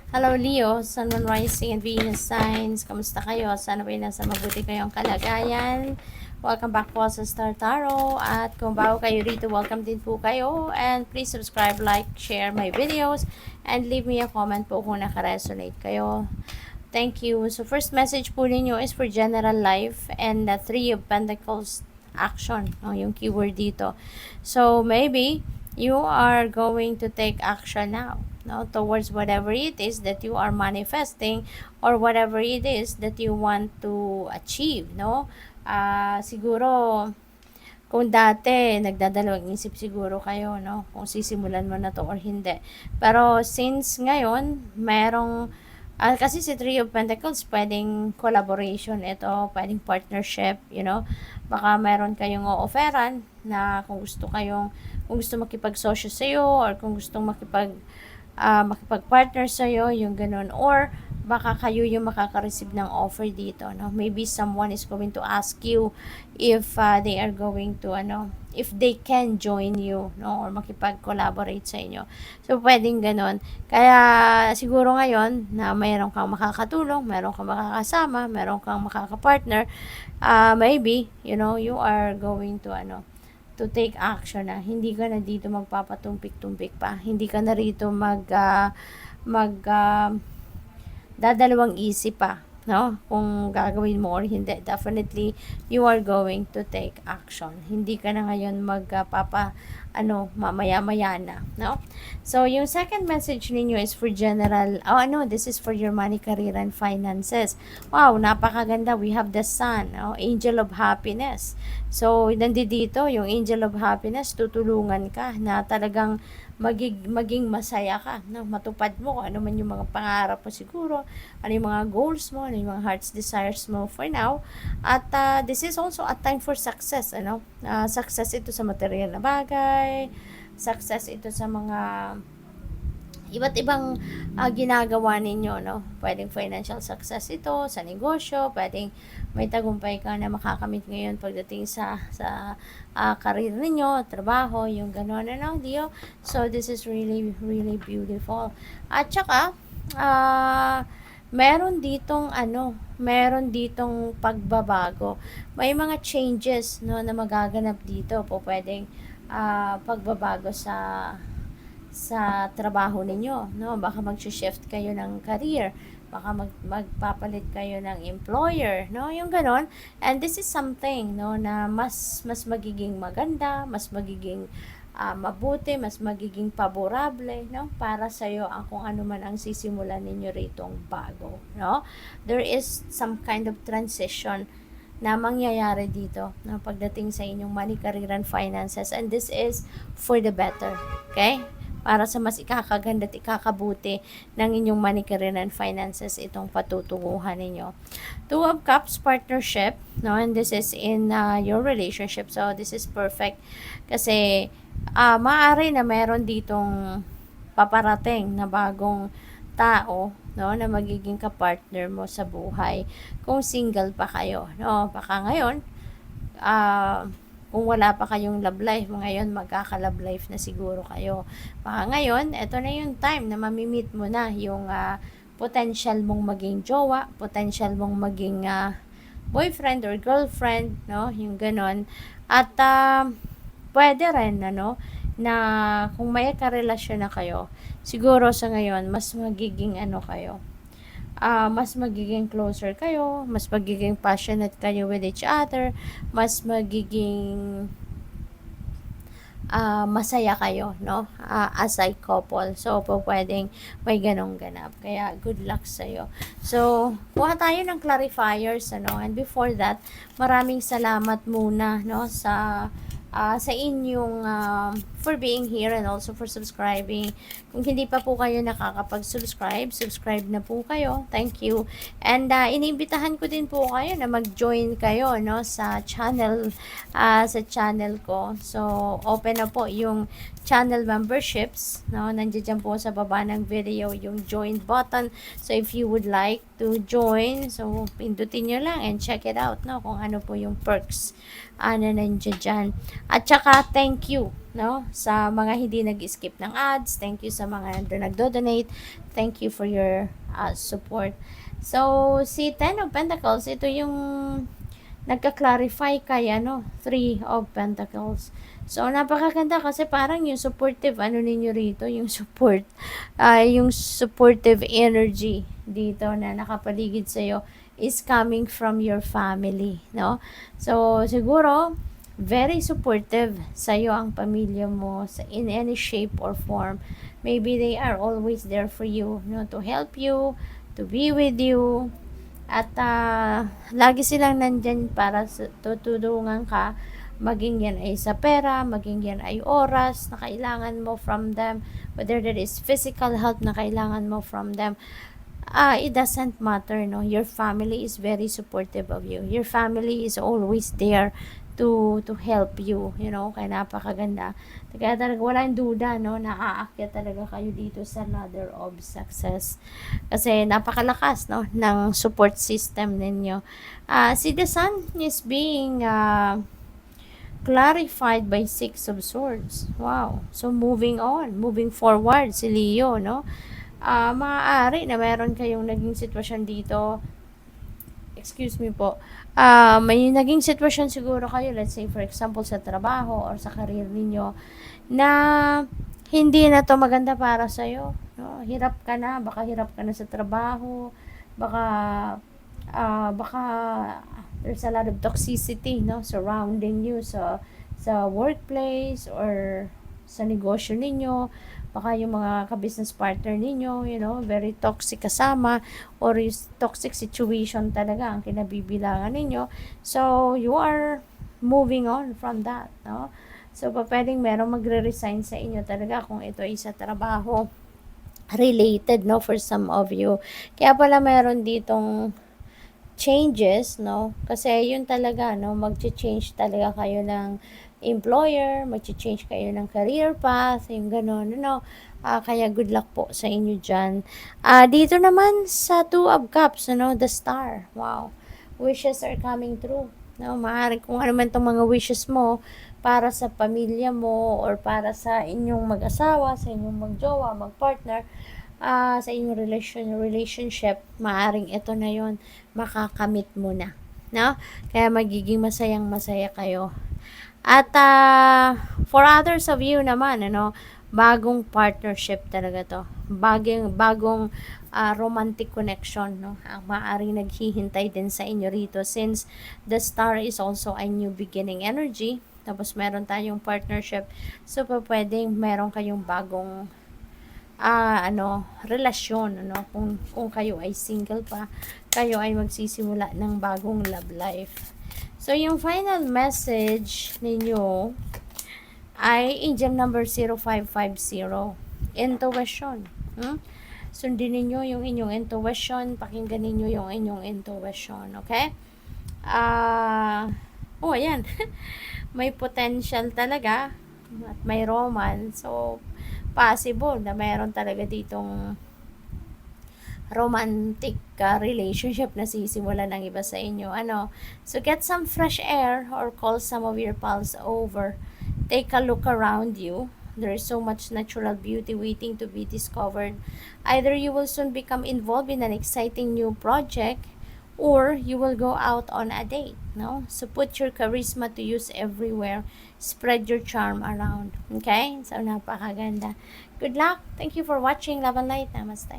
Hello Leo, Sun, Moon, Rising, and Venus signs. Kamusta kayo? Sana ba nasa mabuti kayong kalagayan? Welcome back po sa Star Tarot. At kung bago kayo rito, welcome din po kayo. And please subscribe, like, share my videos, and leave me a comment po kung nakaresonate kayo. Thank you. So first message po ninyo is for general life and the Three of Pentacles action. Yung keyword dito. So maybe you are going to take action now, towards whatever it is that you are manifesting or whatever it is that you want to achieve, siguro kung dati nagdadalawang isip siguro kayo, kung sisimulan mo na to or hindi, pero since ngayon merong kasi si Three of Pentacles, pwedeng collaboration ito, pwedeng partnership, baka meron kayong o-offeran na kung gusto makipagsosyo sa'yo or kung gustong makipag-partner sa'yo, yung ganun. Or baka kayo yung makaka-receive ng offer dito, Maybe someone is going to ask you if they are going to, if they can join you, or makipag-collaborate sa inyo. So, pwedeng ganun. Kaya, siguro ngayon, na mayroon kang makakatulong, mayroon kang makakasama, mayroon kang makaka-partner, maybe, you are going to, to take action na. Hindi ka na dito magpapatumpik-tumpik pa. Hindi ka na rito dadalawang isip pa, kung gagawin mo or hindi. Definitely, you are going to take action. Hindi ka na ngayon mamaya-maya na, So, yung second message ninyo is for general, this is for your money, career, and finances. Wow, napakaganda. We have the Sun, Angel of Happiness. So, nandito, yung Angel of Happiness, tutulungan ka na talagang maging masaya ka, matupad mo ano man yung mga pangarap mo siguro, ano yung mga goals mo, ano yung mga heart's desires mo for now. At this is also a time for success, success ito sa material na bagay, success ito sa mga iba't ibang ginagawa ninyo, Pwedeng financial success ito sa negosyo, pwedeng may tagumpay ka na makakamit ngayon pagdating sa career ninyo, trabaho, yung gano'n, Dio. So, this is really, really beautiful. At saka, meron ditong pagbabago. May mga changes, na magaganap dito po. Pwedeng pagbabago sa trabaho ninyo, baka mag-shift kayo ng career, baka magpapalit kayo ng employer, yung ganon. And this is something, na mas magiging maganda, mas magiging mabuti, mas magiging paborable, para sa iyo ang kung ano man ang sisimulan ninyo ritong bago, There is some kind of transition na mangyayari dito, pagdating sa inyong money, career, and finances, and this is for the better, okay? Para sa mas ikakaganda at ikakabuti ng inyong money, career, and finances, itong patutunguhan ninyo. Two of Cups, partnership, and this is in your relationship. So, this is perfect kasi maaari na meron ditong paparating na bagong tao, na magiging kapartner mo sa buhay kung single pa kayo, baka ngayon kung wala pa kayong love life, ngayon magkaka-love life na siguro kayo. Baka ngayon, eto na yung time na mamimit mo na yung potential mong maging jowa, potential mong maging boyfriend or girlfriend, yung ganon. At pwede rin, na kung may karelasyon na kayo, siguro sa ngayon, mas magiging kayo, mas magiging closer kayo, mas magiging passionate kayo with each other, mas magiging masaya kayo, as a couple. So, pwedeng may ganong ganap. Kaya, good luck sa'yo. So, kuha tayo ng clarifiers, and before that, maraming salamat muna, sa inyong for being here and also for subscribing. Kung hindi pa po kayo nakakapag-subscribe, subscribe na po kayo. Thank you. And iniimbitahan ko din po kayo na mag-join kayo, sa channel ko. So, open na po yung channel memberships, no? Nandiyan dyan po sa baba ng video yung join button. So, if you would like to join, so, pindutin nyo lang and check it out, no? Kung ano po yung perks na nandiyan dyan. At saka, thank you, no? Sa mga hindi nag-skip ng ads. Thank you sa mga nagdo-donate. Thank you for your support. So, si Ten of Pentacles, ito yung nagka-clarify kay Three of Pentacles. So, napakaganda kasi parang yung supportive, ninyo rito, yung yung supportive energy dito na nakapaligid sa'yo is coming from your family, no? So, siguro, very supportive sa'yo ang pamilya mo in any shape or form. Maybe they are always there for you, no? To help you, to be with you, at lagi silang nandyan para tutulungan ka, maging yan ay sa pera, maging yan ay oras na kailangan mo from them, whether that is physical help na kailangan mo from them. It doesn't matter, no? Your family is very supportive of you. Your family is always there to help you, kaya napakaganda. Kaya talaga walang duda, no, naaakyat talaga kayo dito sa ladder of success. Kasi napakalakas, no, ng support system ninyo. Si the Sun is being clarified by Six of Swords. Wow. So, moving on, moving forward si Leo, no? Maaari na meron kayong naging sitwasyon dito. Excuse me po. May naging sitwasyon siguro kayo, let's say for example sa trabaho or sa career ninyo, na hindi na to maganda para sa'yo, no? Hirap ka na, baka hirap ka na sa trabaho, baka there's a lot of toxicity, no, surrounding you sa workplace or sa negosyo ninyo. Baka yung mga ka-business partner ninyo, very toxic kasama, or toxic situation talaga ang kinabibilangan ninyo. So, you are moving on from that, no? So, pwedeng merong magre-resign sa inyo talaga kung ito ay sa trabaho related, no, for some of you. Kaya pala meron ditong changes, no? Kasi yun talaga, no, mag-change talaga kayo ng employer, mag-change kayo ng career path, yung gano'n, kaya good luck po sa inyo dyan. Dito naman sa Two of Cups, the Star, wow, wishes are coming true, no? Maaaring kung ano man itong mga wishes mo para sa pamilya mo or para sa inyong mag-asawa, sa inyong mag-jowa, mag-partner, sa inyong relationship, maaring ito na yon, makakamit mo na, no? Kaya magiging masayang-masaya kayo. At for others of you naman, bagong partnership talaga to. Bagong romantic connection, no? Ang maaring naghihintay din sa inyo rito, since the Star is also a new beginning energy. Tapos meron tayong partnership. So pwedeng meron kayong bagong relasyon, kung kayo ay single pa, kayo ay magsisimula ng bagong love life. So, yung final message ninyo ay angel number 0550, intuition. Sundin ninyo yung inyong intuition, pakinggan ninyo yung inyong intuition, okay? Ayan. May potential talaga at may romance. So, possible na mayroon talaga ditong romantic relationship na sisimulan ng iba sa inyo. So get some fresh air or call some of your pals over. Take a look around you. There is so much natural beauty waiting to be discovered. Either you will soon become involved in an exciting new project, or you will go out on a date, no? So put your charisma to use everywhere. Spread your charm around. Okay? So napakaganda. Good luck. Thank you for watching. Love and light. Namaste.